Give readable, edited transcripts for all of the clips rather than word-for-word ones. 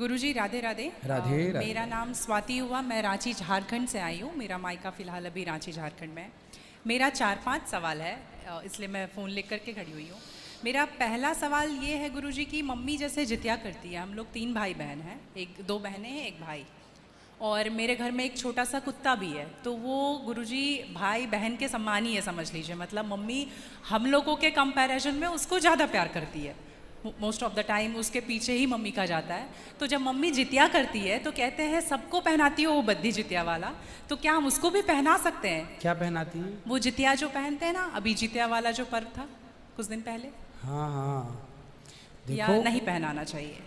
गुरुजी राधे राधे। राधे राधे। मेरा नाम स्वाति हुआ, मैं रांची झारखंड से आई हूँ। मेरा मायका फ़िलहाल अभी रांची झारखंड में है। मेरा 4-5 सवाल है, इसलिए मैं फ़ोन लेकर करके खड़ी हुई हूँ। मेरा पहला सवाल ये है गुरुजी कि मम्मी जैसे जितिया करती है, हम लोग 3 भाई बहन हैं, 2 बहनें हैं, 1 भाई, और मेरे घर में एक छोटा सा कुत्ता भी है। तो वो गुरुजी भाई बहन के समान ही है, समझ लीजिए। मतलब मम्मी हम लोगों के कंपैरिजन में उसको ज़्यादा प्यार करती है। मोस्ट ऑफ द टाइम उसके पीछे ही मम्मी का जाता है। तो जब मम्मी जितिया करती है तो कहते हैं सबको पहनाती हो वो बद्धी जितिया वाला, तो क्या हम उसको भी पहना सकते हैं? क्या पहनाती हैं? वो जितिया जो पहनते हैं ना, अभी जितिया वाला जो पर्व था कुछ दिन पहले। हाँ हाँ, या देखो नहीं पहनाना चाहिए?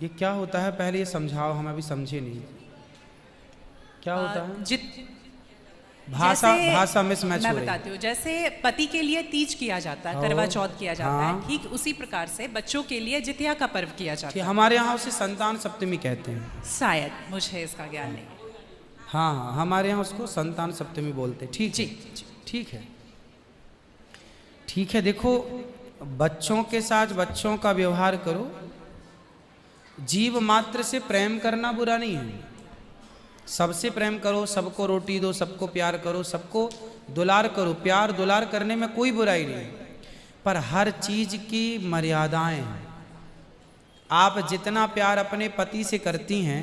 ये क्या होता है, पहले ये समझाओ, हम अभी समझे नहीं क्या होता है। भाषा मिसमैच हो रही है। मैं बताती हूँ। जैसे पति के लिए तीज किया जाता है, करवा चौथ किया जाता है, ठीक उसी प्रकार से बच्चों के लिए जितिया का पर्व किया जाता है। हमारे यहाँ उसे संतान सप्तमी कहते हैं शायद, मुझे इसका ज्ञान नहीं। हाँ हाँ, हमारे यहाँ उसको संतान सप्तमी बोलते हैं। ठीक जी, ठीक है, ठीक है। देखो, बच्चों के साथ बच्चों का व्यवहार करो। जीव मात्र से प्रेम करना बुरा नहीं है। सबसे प्रेम करो, सबको रोटी दो, सबको प्यार करो, सबको दुलार करो। प्यार दुलार करने में कोई बुराई नहीं, पर हर चीज की मर्यादाएं हैं। आप जितना प्यार अपने पति से करती हैं,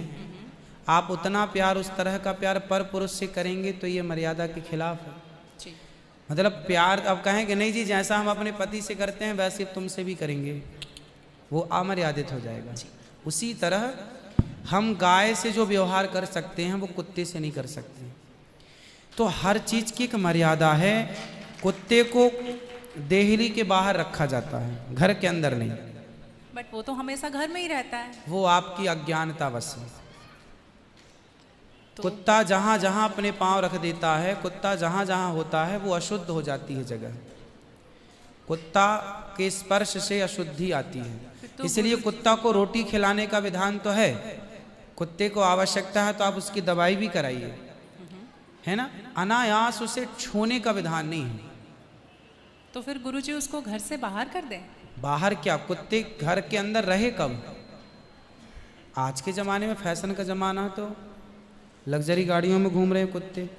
आप उतना प्यार, उस तरह का प्यार पर पुरुष से करेंगे तो ये मर्यादा के खिलाफ है। मतलब प्यार अब कहें कि नहीं जी, जैसा हम अपने पति से करते हैं वैसे तुमसे भी करेंगे, वो अमर्यादित हो जाएगा। उसी तरह हम गाय से जो व्यवहार कर सकते हैं वो कुत्ते से नहीं कर सकते। तो हर चीज की एक मर्यादा है। कुत्ते को देहली के बाहर रखा जाता है, घर के अंदर नहीं। बट वो तो हमेशा घर में ही रहता है। वो आपकी अज्ञानतावश है। तो कुत्ता जहां जहां अपने पांव रख देता है, कुत्ता जहां जहां होता है, वो अशुद्ध हो जाती है जगह। कुत्ता के स्पर्श से अशुद्धि आती है। इसलिए कुत्ता को रोटी खिलाने का विधान तो है। कुत्ते को आवश्यकता है तो आप उसकी दवाई भी कराइए, है ना। अनायास उसे छूने का विधान नहीं है। तो फिर गुरुजी उसको घर से बाहर कर दें? बाहर क्या, कुत्ते घर के अंदर रहे कब? आज के जमाने में फैशन का जमाना, तो लग्जरी गाड़ियों में घूम रहे हैं कुत्ते।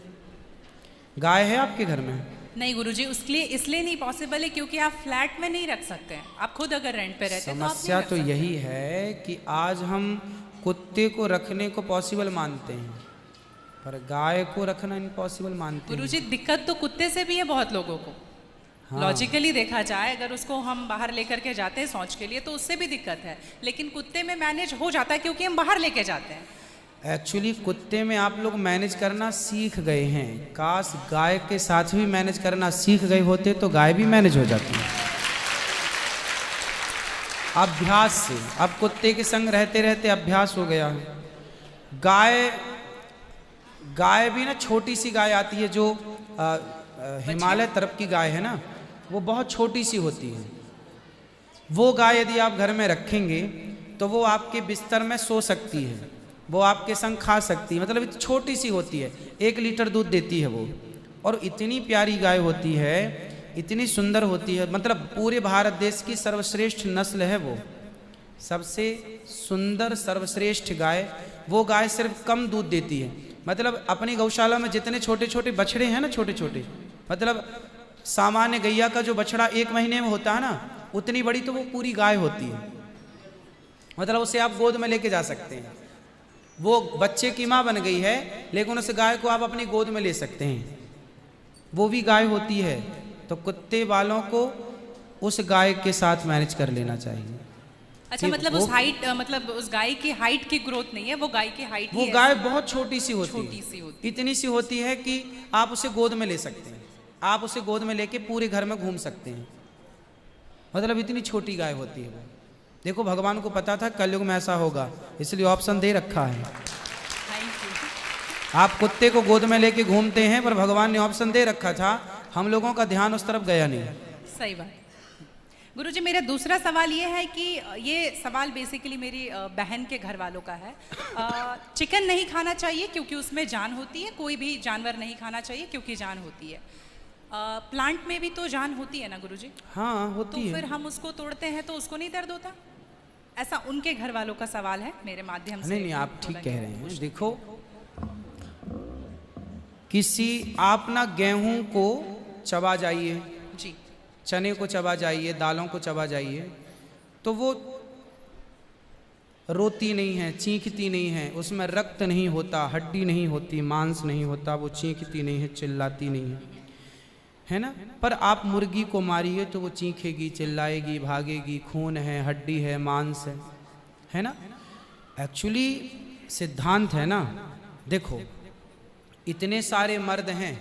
गाय है आपके घर में? नहीं गुरुजी, उसके लिए इसलिए नहीं पॉसिबल है क्योंकि आप फ्लैट में नहीं रख सकते हैं। आप खुद अगर रेंट पे रहते हैं तो समस्या तो यही है कि आज हम कुत्ते को रखने को पॉसिबल मानते हैं, पर गाय को रखना इम्पॉसिबल मानते हैं। गुरुजी, दिक्कत तो कुत्ते से भी है बहुत लोगों को। लॉजिकली देखा जाए, अगर उसको हम बाहर लेकर के जाते हैं शौच के लिए तो उससे भी दिक्कत है, लेकिन कुत्ते में मैनेज हो जाता है क्योंकि हम बाहर लेके जाते हैं। एक्चुअली कुत्ते में आप लोग मैनेज करना सीख गए हैं। काश गाय के साथ भी मैनेज करना सीख गए होते तो गाय भी मैनेज हो जाती है अभ्यास से। अब कुत्ते के संग रहते रहते अभ्यास हो गया। गाय भी ना, छोटी सी गाय आती है जो हिमालय तरफ की गाय है ना, वो बहुत छोटी सी होती है। वो गाय यदि आप घर में रखेंगे तो वो आपके बिस्तर में सो सकती है, वो आपके संग खा सकती है। मतलब छोटी सी होती है, 1 लीटर दूध देती है वो, और इतनी प्यारी गाय होती है, इतनी सुंदर होती है। मतलब पूरे भारत देश की सर्वश्रेष्ठ नस्ल है वो, सबसे सुंदर सर्वश्रेष्ठ गाय। वो गाय सिर्फ कम दूध देती है। मतलब अपनी गौशाला में जितने छोटे छोटे बछड़े हैं ना, छोटे छोटे, मतलब सामान्य गैया का जो बछड़ा 1 महीने में होता है ना, उतनी बड़ी तो वो पूरी गाय होती है। मतलब उसे आप गोद में लेके जा सकते हैं। वो बच्चे की माँ बन गई है, लेकिन उस गाय को आप अपनी गोद में ले सकते हैं, वो भी गाय होती है। तो कुत्ते वालों को उस गाय के साथ मैनेज कर लेना चाहिए। अच्छा, मतलब उस हाइट, मतलब उस गाय की हाइट की ग्रोथ नहीं है, वो गाय की हाइट, वो गाय बहुत छोटी सी होती है, इतनी सी होती है कि आप उसे गोद में ले सकते हैं। आप उसे गोद में लेके पूरे घर में घूम सकते हैं। मतलब इतनी छोटी गाय होती है वो। देखो, भगवान को पता था कलयुग में ऐसा होगा, इसलिए ऑप्शन दे रखा है। आप कुत्ते को गोद में लेके घूमते हैं, पर भगवान ने ऑप्शन दे रखा था, हम लोगों का ध्यान उस तरफ गया नहीं। सही बात। गुरुजी, मेरा दूसरा सवाल ये है कि ये सवाल बेसिकली मेरी बहन के घर वालों का है। चिकन नहीं खाना चाहिए क्योंकि उसमें जान होती है, कोई भी जानवर नहीं खाना चाहिए क्योंकि जान होती है। प्लांट में भी तो जान होती है ना गुरुजी? हाँ होती है। तो फिर हम उसको तोड़ते हैं तो उसको नहीं दर्द होता? ऐसा उनके घर वालों का सवाल है, मेरे माध्यम से। नहीं, आप ठीक कह रहे हैं। देखो, किसी आप ना गेहूं को चबा जाइए जी, चने को चबा जाइए, दालों को चबा जाइए, तो वो रोती नहीं है, चीखती नहीं है, उसमें रक्त नहीं होता, हड्डी नहीं होती, मांस नहीं होता, वो चीखती नहीं है, चिल्लाती नहीं है ना। पर आप मुर्गी को मारिए तो वो चीखेगी, चिल्लाएगी, भागेगी, खून है, हड्डी है, मांस है ना। एक्चुअली सिद्धांत है ना। देखो, इतने सारे मर्द हैं,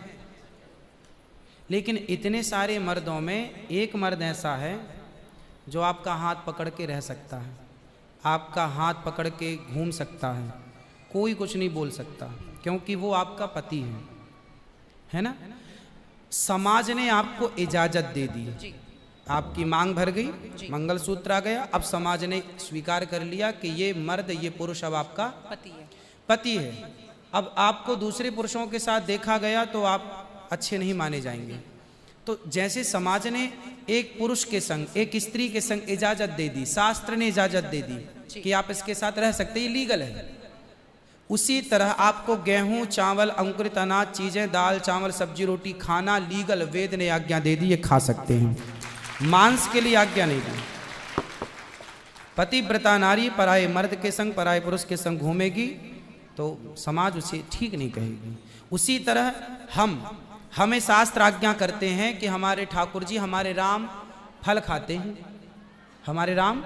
लेकिन इतने सारे मर्दों में एक मर्द ऐसा है जो आपका हाथ पकड़ के रह सकता है, आपका हाथ पकड़ के घूम सकता है, कोई कुछ नहीं बोल सकता, क्योंकि वो आपका पति है ना। समाज ने आपको इजाजत दे दी, आपकी मांग भर गई, मंगलसूत्र आ गया, अब समाज ने स्वीकार कर लिया कि ये मर्द, ये पुरुष अब आपका पति है। अब आपको दूसरे पुरुषों के साथ देखा गया तो आप अच्छे नहीं माने जाएंगे। तो जैसे समाज ने एक पुरुष के संग, एक स्त्री के संग इजाजत दे दी, शास्त्र ने इजाजत दे दी कि आप इसके साथ रह सकते, ये लीगल है, उसी तरह आपको गेहूं, चावल, अंकुरित अनाज चीजें, दाल, चावल, सब्जी, रोटी खाना लीगल, वेद ने आज्ञा दे दी, ये खा सकते हैं। मांस के लिए आज्ञा नहीं दी। पतिव्रता नारी पराये मर्द के संग, पराये पुरुष के संग घूमेगी तो समाज उसे ठीक नहीं कहेगी। उसी तरह हमें शास्त्र आज्ञा करते हैं कि हमारे ठाकुर जी, हमारे राम फल खाते हैं, हमारे राम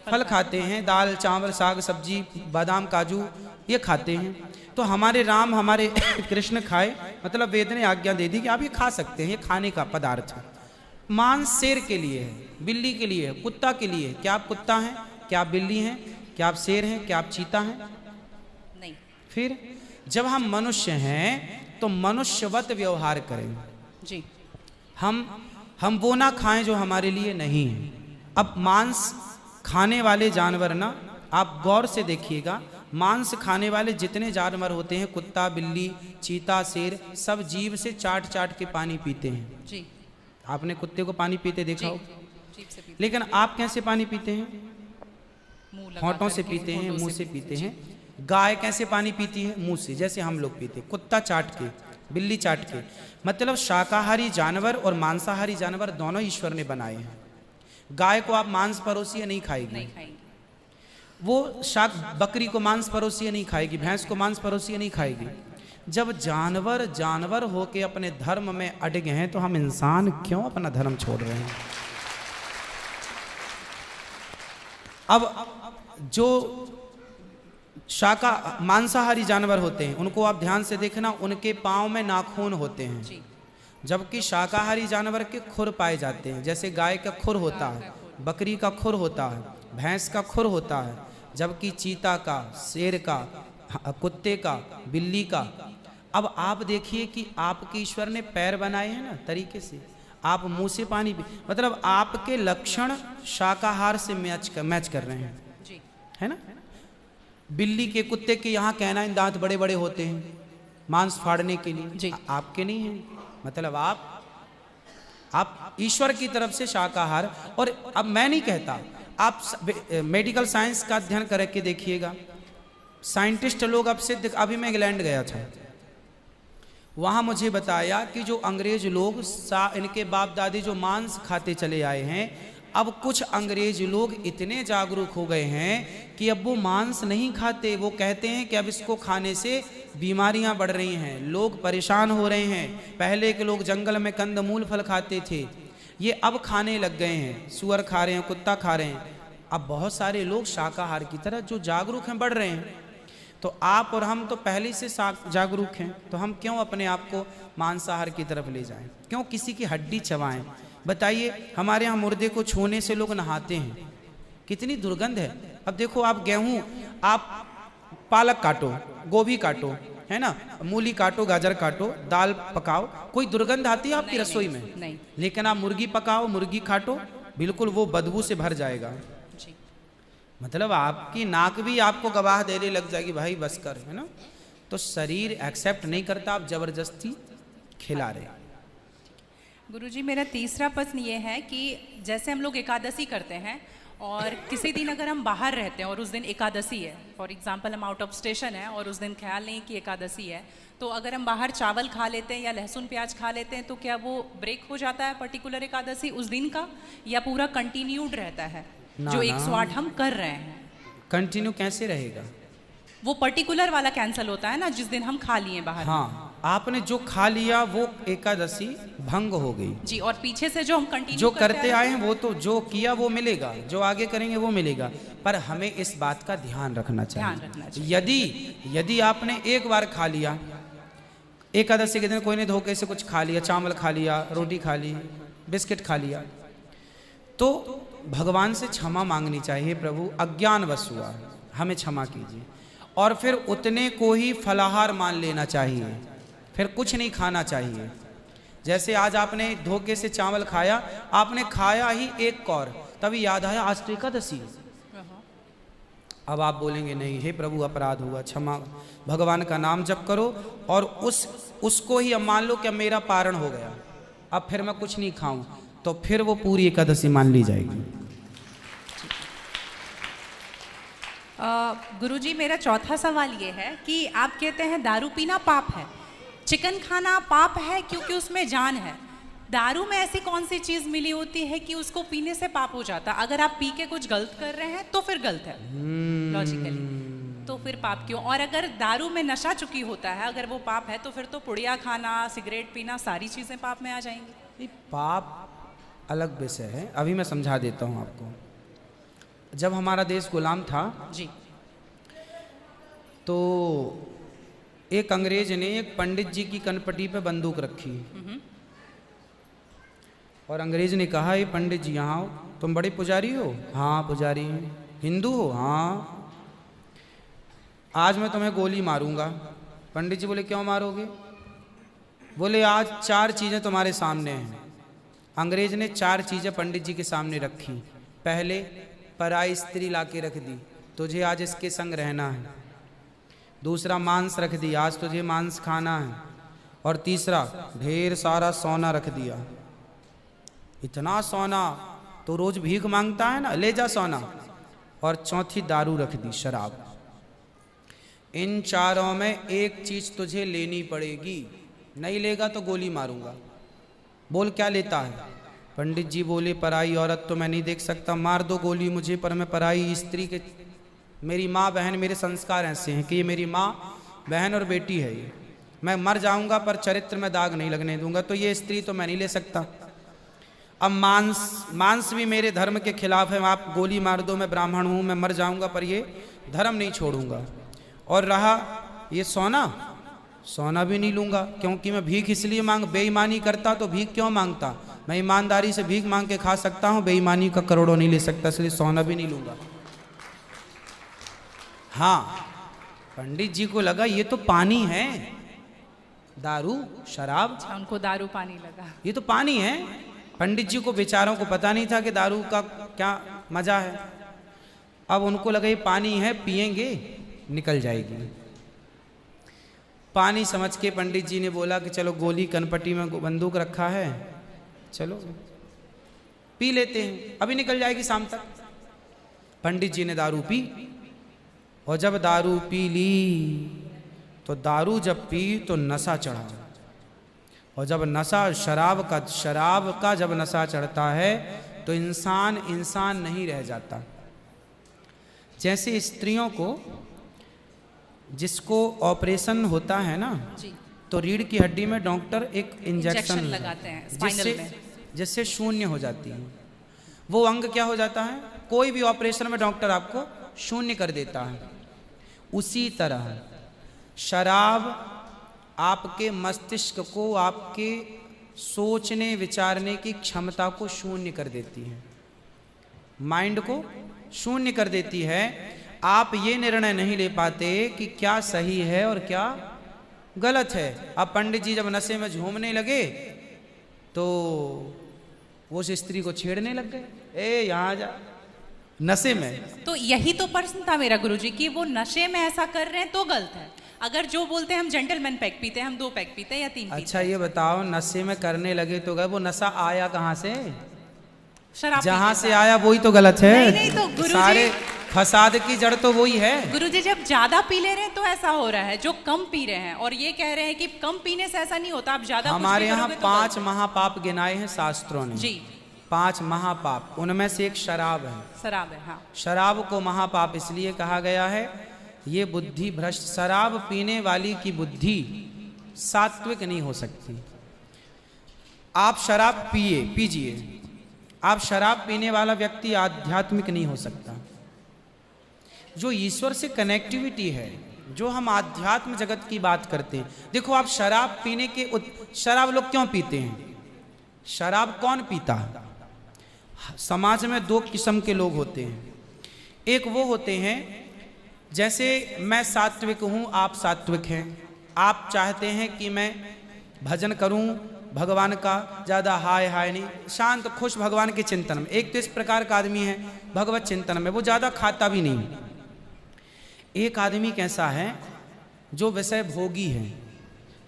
फल खाते हैं, दाल, चावल, साग, सब्जी, बादाम, काजू ये खाते हैं। तो हमारे राम, हमारे कृष्ण खाए, मतलब वेद ने आज्ञा दे दी कि आप ये खा सकते हैं, ये खाने का पदार्थ है। मांस शेर के लिए है, बिल्ली के लिए है, कुत्ता के लिए है। क्या आप कुत्ता हैं? क्या आप बिल्ली हैं? क्या आप शेर हैं? क्या आप चीता हैं? नहीं। फिर जब हम मनुष्य हैं तो मनुष्यवत व्यवहार करें जी। हम वो ना खाएं जो हमारे लिए नहीं है। अब मांस खाने वाले जानवर ना, आप गौर से देखिएगा, मांस खाने वाले जितने जानवर होते हैं, कुत्ता, बिल्ली, चीता, शेर, सब जीभ से चाट चाट के पानी पीते हैं जी। आपने कुत्ते को पानी पीते देखा हो? लेकिन आप कैसे पानी पीते हैं? होंठों से पीते हैं, मुंह से पीते हैं। गाय कैसे पानी पीती है? मुंह से, जैसे हम लोग पीते, कुत्ता चाट के, बिल्ली चाट के। मतलब शाकाहारी जानवर और मांसाहारी जानवर दोनों ईश्वर ने बनाए हैं। गाय को आप मांस परोसिए नहीं खाएगी, वो बकरी को मांस परोसिए नहीं खाएगी, भैंस को मांस परोसिए नहीं खाएगी। जब जानवर होके अपने धर्म में अड़े हैं तो हम इंसान क्यों अपना धर्म छोड़ रहे हैं? अब जो मांसाहारी जानवर होते हैं उनको आप ध्यान से देखना, उनके पांव में नाखून होते हैं, जबकि शाकाहारी जानवर के खुर पाए जाते हैं। जैसे गाय का खुर होता है, बकरी का खुर होता है, भैंस का खुर होता है, जबकि चीता का, शेर का, कुत्ते का, बिल्ली का। अब आप देखिए कि आपके ईश्वर ने पैर बनाए हैं ना तरीके से, आप मुंह से पानी पी, मतलब आपके लक्षण शाकाहार से मैच कर रहे हैं, है ना। बिल्ली के, कुत्ते के यहाँ कहना है दांत बड़े बड़े होते हैं मांस फाड़ने के लिए, आपके नहीं है। मतलब आप ईश्वर की तरफ से शाकाहार। और अब मैं नहीं कहता, आप मेडिकल साइंस का अध्ययन करके देखिएगा, साइंटिस्ट लोग अब सिद्ध, अभी मैं इंग्लैंड गया था, वहाँ मुझे बताया कि जो अंग्रेज लोग इनके बाप दादी जो मांस खाते चले आए हैं, अब कुछ अंग्रेज लोग इतने जागरूक हो गए हैं कि अब वो मांस नहीं खाते। वो कहते हैं कि अब इसको खाने से बीमारियां बढ़ रही हैं, लोग परेशान हो रहे हैं। पहले के लोग जंगल में कंदमूल फल खाते थे, ये अब खाने लग गए हैं, सुअर खा रहे हैं, कुत्ता खा रहे हैं। अब बहुत सारे लोग शाकाहार की तरह जो जागरूक हैं बढ़ रहे हैं। तो आप और हम तो पहले से जागरूक हैं, तो हम क्यों अपने आप को मांसाहार की तरफ ले जाएं? क्यों किसी की हड्डी चबाएं? बताइए, हमारे यहाँ मुर्दे को छूने से लोग नहाते हैं, कितनी दुर्गंध है। अब देखो, आप गेहूं, आप पालक काटो, गोभी काटो, है ना, मूली काटो, गाजर काटो, दाल पकाओ, कोई दुर्गंध आती है आपकी रसोई में? नहीं। लेकिन आप मुर्गी पकाओ, मुर्गी काटो, बिल्कुल वो बदबू से भर जाएगा। मतलब आपकी नाक भी आपको गवाह देने लग जाएगी, भाई बस कर, है ना। तो शरीर एक्सेप्ट नहीं करता, आप जबरदस्ती खिला रहे। गुरुजी, मेरा तीसरा प्रश्न ये है कि जैसे हम लोग एकादशी करते हैं और किसी दिन अगर हम बाहर रहते हैं और उस दिन एकादशी है, फॉर एग्जांपल हम आउट ऑफ स्टेशन है और उस दिन ख्याल नहीं कि एकादशी है, तो अगर हम बाहर चावल खा लेते हैं या लहसुन प्याज खा लेते हैं तो क्या वो ब्रेक हो जाता है पर्टिकुलर एकादशी उस दिन का, या पूरा कंटिन्यूड रहता है जो 108 हम कर रहे हैं? कंटिन्यू कैसे रहेगा? वो पर्टिकुलर वाला कैंसिल होता है ना जिस दिन हम खा लिए बाहर। हाँ, आपने जो खा लिया वो एकादशी भंग हो गई जी, और पीछे से जो हम कंटिन्यू जो करते आए हैं वो तो जो किया वो मिलेगा, जो आगे करेंगे वो मिलेगा। पर हमें इस बात का ध्यान रखना चाहिए। यदि आपने एक बार खा लिया, एकादशी के दिन कोई ने धोखे से कुछ खा लिया, चावल खा लिया, रोटी खा ली, बिस्किट खा लिया, तो भगवान से क्षमा मांगनी चाहिए, प्रभु अज्ञानवश हुआ, हमें क्षमा कीजिए। और फिर उतने को ही फलाहार मान लेना चाहिए, फिर कुछ नहीं खाना चाहिए। जैसे आज आपने धोखे से चावल खाया, आपने खाया ही एक कौर, तभी याद आया आज तो एकादशी। अब आप बोलेंगे नहीं, हे प्रभु अपराध हुआ, क्षमा, भगवान का नाम जप करो और उसको ही अब मान लो कि मेरा पारण हो गया, अब फिर मैं कुछ नहीं खाऊं, तो फिर वो पूरी एकादशी मान ली जाएगी। गुरुजी, मेरा चौथा सवाल ये है कि आप कहते हैं दारू पीना पाप है, चिकन खाना पाप है क्योंकि उसमें जान है। दारू में ऐसी कौन सी चीज मिली होती है कि उसको पीने से पाप हो जाता? अगर आप पी के कुछ गलत कर रहे हैं तो फिर गलत है लॉजिकली, तो फिर पाप क्यों? और अगर दारू में नशा चुकी होता है, अगर वो पाप है, तो फिर तो पुड़िया खाना, सिगरेट पीना, सारी चीजें पाप में आ जाएंगी। पाप अलग विषय है, अभी मैं समझा देता हूँ आपको। जब हमारा देश गुलाम था जी, तो एक अंग्रेज ने एक पंडित जी की कनपटी पे बंदूक रखी और अंग्रेज ने कहा, ये पंडित जी यहाँ आओ, तुम बड़े पुजारी हो? हाँ पुजारी हैं। हिंदू हो? हाँ। आज मैं तुम्हें गोली मारूंगा। पंडित जी बोले, क्यों मारोगे? बोले, आज 4 चीज़ें तुम्हारे सामने हैं। अंग्रेज ने 4 चीज़ें पंडित जी के सामने रखी। पहले, पराई स्त्री लाके रख दी, तुझे आज इसके संग रहना है। दूसरा, मांस रख दिया, आज तुझे मांस खाना है। और तीसरा, ढेर सारा सोना रख दिया। इतना सोना तो रोज भीख मांगता है ना, ले जा सोना। और चौथी, दारू रख दी, शराब। इन 4 में एक चीज तुझे लेनी पड़ेगी, नहीं लेगा तो गोली मारूंगा। बोल क्या लेता है? पंडित जी बोले, पराई औरत तो मैं नहीं देख सकता, मार दो गोली मुझे, पर मैं पराई स्त्री के, मेरी माँ बहन, मेरे संस्कार ऐसे हैं कि ये मेरी माँ बहन और बेटी है, ये मैं मर जाऊंगा पर चरित्र में दाग नहीं लगने दूंगा, तो ये स्त्री तो मैं नहीं ले सकता। अब मांस भी मेरे धर्म के खिलाफ है, आप गोली मार दो, मैं ब्राह्मण हूँ, मैं मर जाऊंगा पर ये धर्म नहीं छोड़ूंगा। और रहा ये सोना भी नहीं लूंगा, क्योंकि मैं भीख इसलिए बेईमानी करता तो भीख क्यों मांगता? मैं ईमानदारी से भीख मांग के खा सकता हूँ, बेईमानी का करोड़ों नहीं ले सकता, इसलिए सोना भी नहीं लूंगा। हाँ, पंडित जी को लगा ये तो पानी है, दारू शराब, उनको दारू पानी लगा, ये तो पानी है। पंडित जी को बेचारों को पता नहीं था कि दारू का क्या मजा है। अब उनको लगा ये पानी है, पिएंगे निकल जाएगी। पानी समझ के पंडित जी ने बोला कि चलो गोली कनपटी में बंदूक रखा है, चलो पी लेते हैं, अभी निकल जाएगी शाम तक। पंडित जी ने दारू पी, और जब दारू पी ली तो दारू जब पी तो नशा चढ़ा, और जब नशा शराब का जब नशा चढ़ता है तो इंसान नहीं रह जाता। जैसे स्त्रियों को, जिसको ऑपरेशन होता है ना जी, तो रीढ़ की हड्डी में डॉक्टर एक इंजेक्शन लगाते हैं स्पाइनल में, जिससे शून्य हो जाती है। वो अंग क्या हो जाता है? कोई भी ऑपरेशन में डॉक्टर आपको शून्य कर देता है। उसी तरह शराब आपके मस्तिष्क को, आपके सोचने विचारने की क्षमता को शून्य कर देती है, माइंड को शून्य कर देती है। आप ये निर्णय नहीं ले पाते कि क्या सही है और क्या गलत है। अब पंडित जी जब नशे में झूमने लगे तो वो उस स्त्री को छेड़ने लग गए, ए यहाँ जा, नशे में। तो यही तो प्रश्न था मेरा गुरुजी कि वो नशे में ऐसा कर रहे हैं तो गलत है। अगर जो बोलते हैं हम जेंटलमैन पैक पीते हैं, हम 2 पैक पीते हैं या 3 पीते हैं। अच्छा ये बताओ, नशे में करने लगे तो गए, वो नशा आया कहाँ से? शराब जहां पीने से आया वही तो गलत है। नहीं, तो गुरुजी- सारे फसाद की जड़ तो वही है। गुरुजी जब ज्यादा पी ले रहे हैं तो ऐसा हो रहा है, जो कम पी रहे हैं और ये कह रहे हैं कि कम पीने से ऐसा नहीं होता, आप ज्यादा कुछ हमारे भी यहाँ करोगे तो 5 महापाप गिनाए हैं शास्त्रों ने। जी 5 महापाप, उनमें से एक शराब है। शराब है, हाँ। शराब को महापाप इसलिए कहा गया है, ये बुद्धि भ्रष्ट, शराब पीने वाली की बुद्धि सात्विक नहीं हो सकती। आप शराब पीजिए, आप शराब पीने वाला व्यक्ति आध्यात्मिक नहीं हो सकता। जो ईश्वर से कनेक्टिविटी है, जो हम आध्यात्म जगत की बात करते हैं, देखो आप शराब पीने के शराब लोग क्यों पीते हैं? शराब कौन पीता है? समाज में 2 किस्म के लोग होते हैं। एक वो होते हैं, जैसे मैं सात्विक हूं, आप सात्विक हैं, आप चाहते हैं कि मैं भजन करूं भगवान का, ज़्यादा हाय हाय नहीं, शांत खुश भगवान के चिंतन में। एक तो इस प्रकार का आदमी है भगवत चिंतन में, वो ज़्यादा खाता भी नहीं। एक आदमी कैसा है जो विषय भोगी है।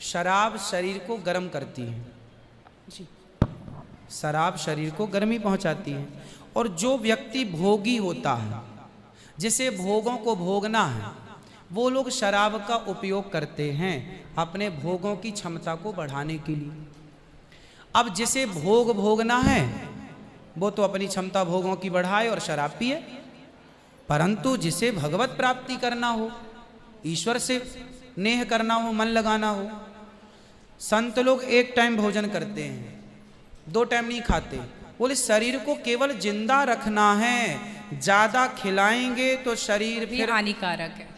शराब शरीर को गर्म करती है जी, शराब शरीर को गर्मी पहुंचाती है। और जो व्यक्ति भोगी होता है, जिसे भोगों को भोगना है, वो लोग शराब का उपयोग करते हैं अपने भोगों की क्षमता को बढ़ाने के लिए। अब जिसे भोग भोगना है वो तो अपनी क्षमता भोगों की बढ़ाए और शराब पिए, परंतु जिसे भगवत प्राप्ति करना हो, ईश्वर से नेह करना हो, मन लगाना हो, संत लोग 1 टाइम भोजन करते हैं, 2 टाइम नहीं खाते। बोले शरीर को केवल जिंदा रखना है, ज्यादा खिलाएंगे तो शरीर फिर हानिकारक है,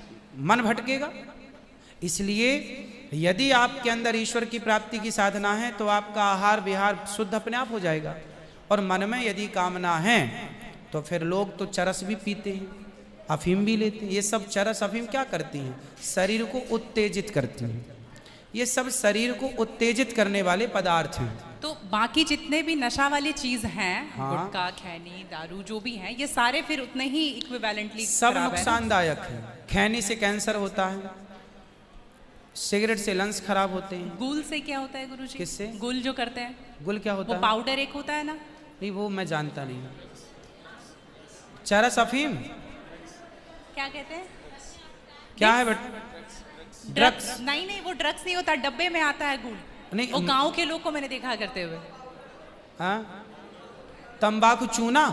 मन भटकेगा। इसलिए यदि आपके अंदर ईश्वर की प्राप्ति की साधना है तो आपका आहार विहार शुद्ध अपने आप हो जाएगा। और मन में यदि कामना है तो फिर लोग तो चरस भी पीते हैं, अफीम भी लेते हैं। ये सब चरस अफीम क्या करती हैं? शरीर को उत्तेजित करती हैं। ये सब शरीर को उत्तेजित करने वाले पदार्थ हैं। तो बाकी जितने भी नशा वाली चीज हैं, हाँ। गुटखा, खैनी, दारू जो भी हैं, ये सारे फिर उतने ही इक्विवेलेंटली सब नुकसानदायक है। खैनी से कैंसर होता है, सिगरेट से लंग्स खराब होते हैं। गुल से क्या होता है गुरुजी? किससे? गुल जो करते हैं, गुल क्या होता वो है? पाउडर एक होता है ना? नहीं वो मैं जानता नहीं। चरस अफीम क्या कहते हैं? क्या है बेटा? ड्रग्स? नहीं नहीं, वो ड्रग्स नहीं होता, डब्बे में आता है गुल। नहीं, वो गांव के लोग को मैंने देखा करते हुए। हाँ, तंबाकू चूना?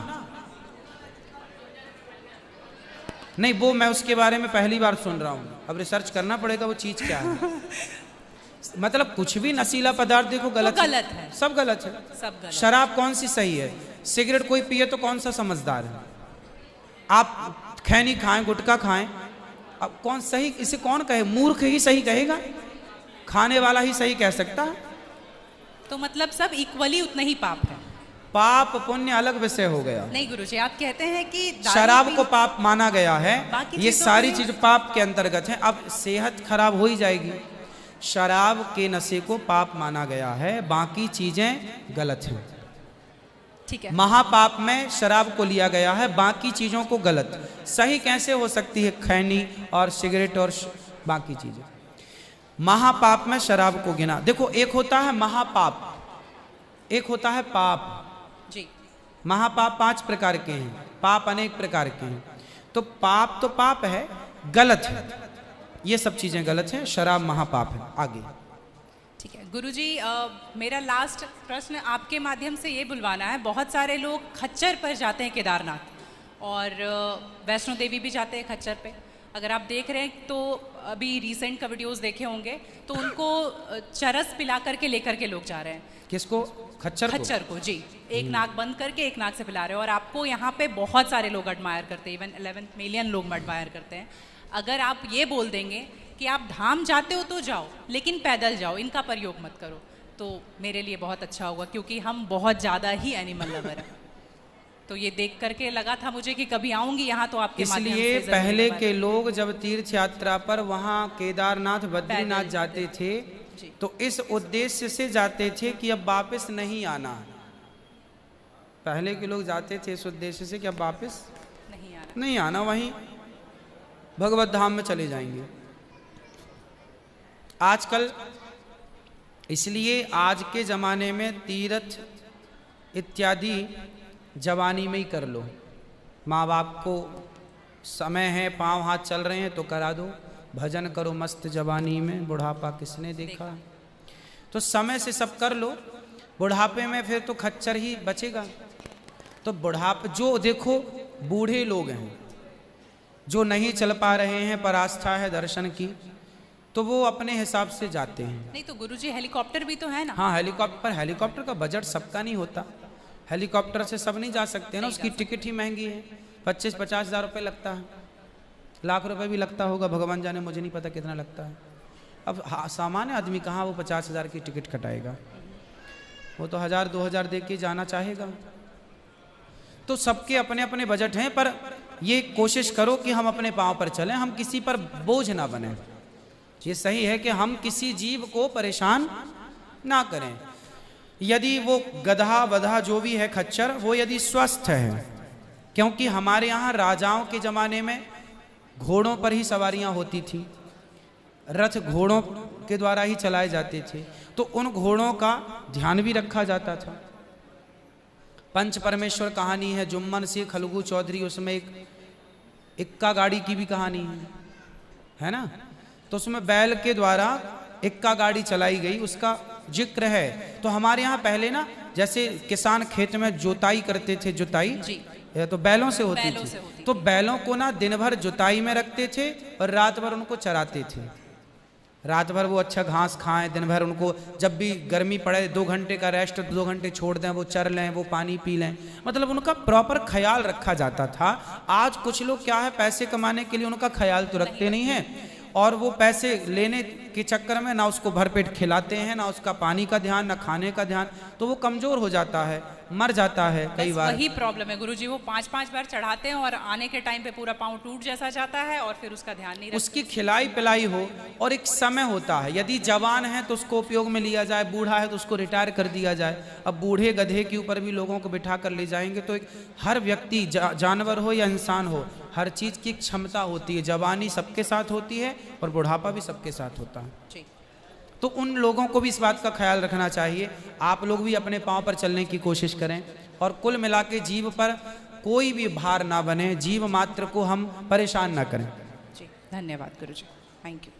नहीं वो मैं उसके बारे में पहली बार सुन रहा हूँ, अब रिसर्च करना पड़ेगा वो चीज क्या है। मतलब कुछ भी नशीला पदार्थ देखो गलत तो गलत है, सब गलत है। सब गलत। शराब कौन सी सही है? सिगरेट कोई पिए तो कौन सा समझदार है? आप खैनी खाएं, गुटखा खाएं, अब कौन सही? इसे कौन कहे? मूर्ख ही सही कहेगा, खाने वाला ही सही कह सकता है। तो मतलब सब इक्वली उतना ही पाप है। पाप पुण्य अलग विषय हो गया। नहीं गुरुजी, आप कहते हैं कि दारू शराब को पाप माना गया है, बाकी ये चीजों सारी में- चीज पाप के अंतर्गत है। अब सेहत खराब हो ही जाएगी। शराब के नशे को पाप माना गया है, बाकी चीजें गलत हैं। ठीक है, महापाप में शराब को लिया गया है, बाकी चीजों को गलत। सही कैसे हो सकती है खैनी और सिगरेट और बाकी चीजें? महापाप में शराब को गिना। देखो एक होता है महापाप, एक होता है पाप। जी महापाप 5 प्रकार के हैं, पाप अनेक प्रकार के हैं। तो पाप है, गलत है, ये सब चीजें गलत हैं। शराब महापाप है। आगे ठीक है गुरुजी, मेरा लास्ट प्रश्न आपके माध्यम से ये बुलवाना है। बहुत सारे लोग खच्चर पर जाते हैं केदारनाथ, और वैष्णो देवी भी जाते हैं खच्चर पे। अगर आप देख रहे हैं तो अभी रिसेंट का वीडियोस देखे होंगे, तो उनको चरस पिला करके लेकर के लोग जा रहे हैं। किसको? खच्चर को? खच्चर को जी, एक नाक बंद करके एक नाक से पिला रहे हैं। और आपको यहाँ पे बहुत सारे लोग एडमायर करते हैं, इवन 11 मिलियन लोग एडमायर करते हैं। अगर आप ये बोल देंगे कि आप धाम जाते हो तो जाओ, लेकिन पैदल जाओ, इनका प्रयोग मत करो, तो मेरे लिए बहुत अच्छा होगा, क्योंकि हम बहुत ज़्यादा ही एनिमल लवर हैं। तो ये देख करके लगा था मुझे कि कभी आऊंगी यहाँ तो आपके माध्यम इसलिए से पहले के लोग जब तीर्थ यात्रा पर वहाँ केदारनाथ बद्रीनाथ जाते थे तो इस उद्देश्य से जाते थे कि अब वापस नहीं आना है। पहले के लोग जाते थे इस उद्देश्य से कि अब वापस नहीं आना, वहीं भगवत धाम में चले जाएंगे। आजकल इसलिए आज के ज़माने में तीर्थ इत्यादि जवानी में ही कर लो। माँ बाप को समय है, पाँव हाथ चल रहे हैं तो करा दो, भजन करो मस्त जवानी में, बुढ़ापा किसने देखा। तो समय से सब कर लो, बुढ़ापे में फिर तो खच्चर ही बचेगा। तो बुढ़ापे जो देखो बूढ़े लोग हैं जो नहीं चल पा रहे हैं पर आस्था है दर्शन की, तो वो अपने हिसाब से जाते हैं। नहीं तो गुरुजी हेलीकॉप्टर भी तो है ना। हाँ हेलीकॉप्टर का बजट सबका नहीं होता, हेलीकॉप्टर से सब नहीं जा सकते ना, उसकी टिकट ही महंगी है, 25-50 हज़ार रुपये लगता है, लाख रुपए भी लगता होगा, भगवान जाने, मुझे नहीं पता कितना लगता है। अब सामान्य आदमी कहाँ वो 50 हज़ार की टिकट कटाएगा, वो तो 1000-2000 दे के जाना चाहेगा। तो सबके अपने अपने बजट हैं, पर ये कोशिश करो कि हम अपने पाँव पर चलें, हम किसी पर बोझ ना बने। ये सही है कि हम किसी जीव को परेशान ना करें। यदि वो गधा वधा जो भी है खच्चर, वो यदि स्वस्थ है, क्योंकि हमारे यहाँ राजाओं के ज़माने में घोड़ों पर ही सवारियाँ होती थी, रथ घोड़ों के द्वारा ही चलाए जाते थे, तो उन घोड़ों का ध्यान भी रखा जाता था। पंच परमेश्वर कहानी है, जुम्मन सिंह खलगू चौधरी, उसमें एक इक्का गाड़ी की भी कहानी है ना। तो उसमें बैल के द्वारा इक्का गाड़ी चलाई गई, उसका जिक्र है। तो हमारे यहाँ पहले ना जैसे किसान खेत में जुताई करते थे, जुताई तो बैलों से होती थी, तो बैलों को ना दिन भर जुताई में रखते थे और रात भर उनको चराते थे। रात भर वो अच्छा घास खाएं, दिन भर उनको जब भी गर्मी पड़े 2 घंटे का रेस्ट, 2 घंटे छोड़ दें, वो चर लें, वो पानी पी लें, मतलब उनका प्रॉपर ख्याल रखा जाता था। आज कुछ लोग क्या है, पैसे कमाने के लिए उनका ख्याल तो रखते नहीं हैं, और वो पैसे लेने के चक्कर में ना उसको भरपेट खिलाते हैं, ना उसका पानी का ध्यान, ना खाने का ध्यान, तो वो कमज़ोर हो जाता है, मर जाता है कई बार। वही प्रॉब्लम है गुरुजी, वो 5-5 बार चढ़ाते हैं और आने के टाइम पे पूरा पाँव टूट जैसा जाता है और फिर उसका ध्यान नहीं रखते। उसकी खिलाई पिलाई हो, और एक समय होता है, यदि जवान है तो उसको उपयोग में लिया जाए, बूढ़ा है तो उसको रिटायर कर दिया जाए। अब बूढ़े गधे के ऊपर भी लोगों को बिठा कर ले जाएंगे, तो एक हर व्यक्ति जानवर हो या इंसान हो, हर चीज़ की क्षमता होती है। जवानी सबके साथ होती है और बुढ़ापा भी सबके साथ होता है। तो उन लोगों को भी इस बात का ख्याल रखना चाहिए। आप लोग भी अपने पाँव पर चलने की कोशिश करें, और कुल मिला के जीव पर कोई भी भार ना बने, जीव मात्र को हम परेशान ना करें। जी धन्यवाद गुरुजी, थैंक यू।